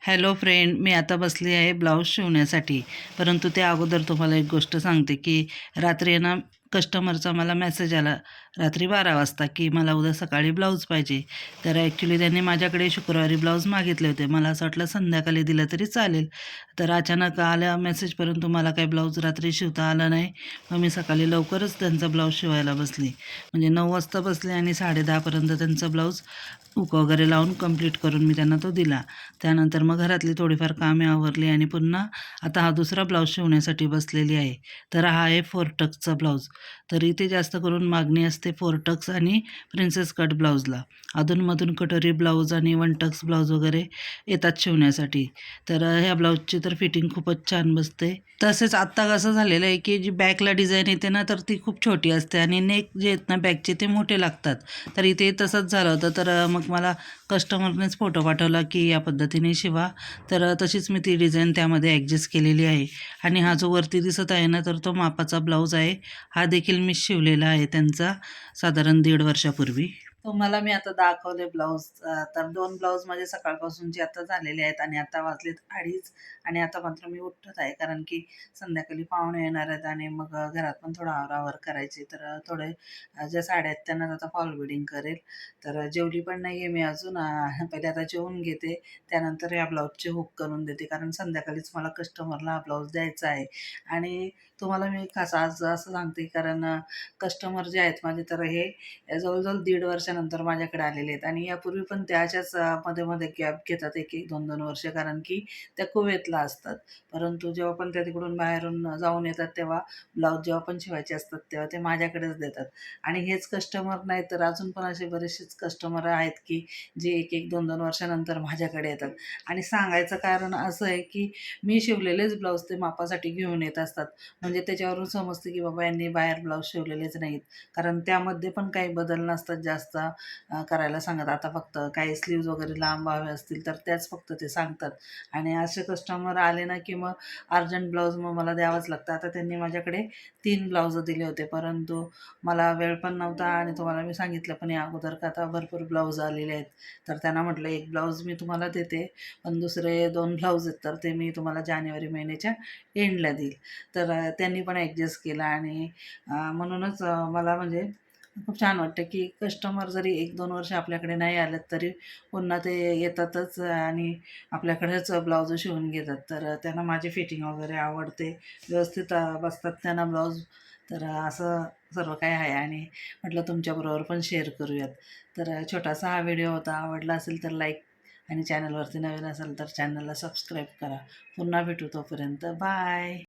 Hello friend, मी आता बसली आहे ब्लाऊज शिवण्यासाठी. परंतु त्या अगोदर तुम्हाला एक गोष्ट सांगते, की रात्री आहे ना कस्टमरचा मला मेसेज आला रात्री 12 वाजता, की मला उद्या सकाळी ब्लाऊज पाहिजे. तर ॲक्च्युली त्यांनी माझ्याकडे शुक्रवारी ब्लाऊज मागितले होते. मला असं वाटलं संध्याकाळी दिलं तरी चालेल. तर अचानक आल्या मेसेज, परंतु मला काही ब्लाऊज रात्री शिवता आला नाही. मग मी सकाळी लवकरच त्यांचा ब्लाऊज शिवायला बसली. म्हणजे 9 वाजता बसले आणि 10:30पर्यंत त्यांचा ब्लाऊज हुक वगैरे लावून कंप्लीट करून मी त्यांना तो दिला. त्यानंतर मग घरातली थोडीफार कामे आवरली आणि पुन्हा आता हा दुसरा ब्लाऊज शिवण्यासाठी बसलेली आहे. तर हा आहे 4 टक्सचा ब्लाऊज. तर इथे जास्त करून मागणी असते 4 टक्स आणि प्रिन्सेस कट ब्लाऊजला. अधूनमधून कटोरी ब्लाऊज आणि 1 टक्स ब्लाऊज वगैरे येतात शिवण्यासाठी. तर ह्या ब्लाऊजची तर फिटिंग खूपच छान बसते. तसेच आत्ता कसं झालेलं आहे, की जी बॅकला डिझाईन येते ना, तर ती खूप छोटी असते आणि नेक जे आहेत ना बॅकचे ते मोठे लागतात. तर इथे तसंच झालं होतं. तर मग मला कस्टमरनेच फोटो पाठवला, की या पद्धतीने शिवा. तर तशीच मी ती डिझाईन त्यामध्ये ॲडजस्ट केलेली आहे. आणि हा जो वरती दिसत आहे ना, तर तो मापाचा ब्लाऊज आहे. हा देखील मी शिवलेला आहे त्यांचा साधारण 1.5 वर्षापूर्वी. तुम्हाला मी आता दाखवले ब्लाऊज. तर 2 ब्लाऊज माझे सकाळपासूनचे आता झालेले आहेत आणि आता वाजलेत 2:30 आणि आता मात्र मी उठत आहे, कारण की संध्याकाळी पाहुणे येणार आहेत आणि मग घरात पण थोडं आवराआवर करायची. तर थोडे ज्या साड्या आहेत त्यांना आता फॉल बिडिंग करेल. तर जेवली पण नाही आहे मी अजून. पहिले आता जेवून घेते, त्यानंतर या ब्लाऊजचे हुक करून देते, कारण संध्याकाळीच मला कस्टमरला हा ब्लाऊज द्यायचा आहे. आणि तुम्हाला मी खास आज असं सांगते, कारण कस्टमर जे आहेत माझे, तर हे जवळ-जवळ 1.5 वर्षानंतर माझ्याकडे आलेले आहेत आणि यापूर्वी पण त्या अशाच मध्ये-मध्ये गॅप घेतात 1-1, 2-2 वर्ष, कारण की त्या कुवेतला असतात. परंतु जेव्हा पण त्या तिकडून बाहेरून जाऊन येतात, तेव्हा ब्लाऊज जेव्हा पण शिवायचे असतात, तेव्हा ते माझ्याकडेच देतात. आणि हेच कस्टमर नाही तर अजून पण असे बरेचसेच कस्टमर आहेत, की जे 1-1, 2-2 वर्षानंतर माझ्याकडे येतात. आणि सांगायचं कारण असं आहे, की मी शिवलेलेच ब्लाऊज ते मापासाठी घेऊन येत असतात. म्हणजे त्याच्यावरून समजतं, की बाबा यांनी बाहेर ब्लाऊज शिवलेलेच नाहीत. कारण त्यामध्ये पण काही बदल नसतात जास्त करायला सांगत. आता फक्त काही स्लीव्ज वगैरे लांब हवे असतील तर त्याच फक्त ते सांगतात. आणि असे कस्टमर आले ना, की मग अर्जंट ब्लाऊज मग मला द्यावंच लागतं. आता त्यांनी माझ्याकडे 3 ब्लाऊजं दिले होते, परंतु मला वेळ पण नव्हता आणि तुम्हाला मी सांगितलं पण या अगोदर, का आता भरपूर ब्लाऊज आलेले आहेत. तर त्यांना म्हटलं, एक ब्लाऊज मी तुम्हाला देते, पण दुसरे 2 ब्लाऊज आहेत तर ते मी तुम्हाला जानेवारी महिन्याच्या एंडला देईल. तर त्यांनी पण ॲडजस्ट केला आणि म्हणूनच मला म्हणजे खूप छान वाटतं, की कस्टमर जरी 1-2 वर्ष आपल्याकडे नाही आलेत, तरी पुन्हा ते येतातच आणि आपल्याकडेच ब्लाऊज शिवून घेतात. तर त्यांना माझी फिटिंग वगैरे आवडते. व्यवस्थित बसतात त्यांना ब्लाऊज. तर असं सर्व काही आहे आणि म्हटलं तुमच्याबरोबर पण शेअर करूयात. तर छोटासा हा व्हिडिओ होता. आवडला असेल तर लाईक आणि चॅनलवरती नवीन असेल तर चॅनलला सबस्क्राईब करा. पुन्हा भेटू, तोपर्यंत बाय.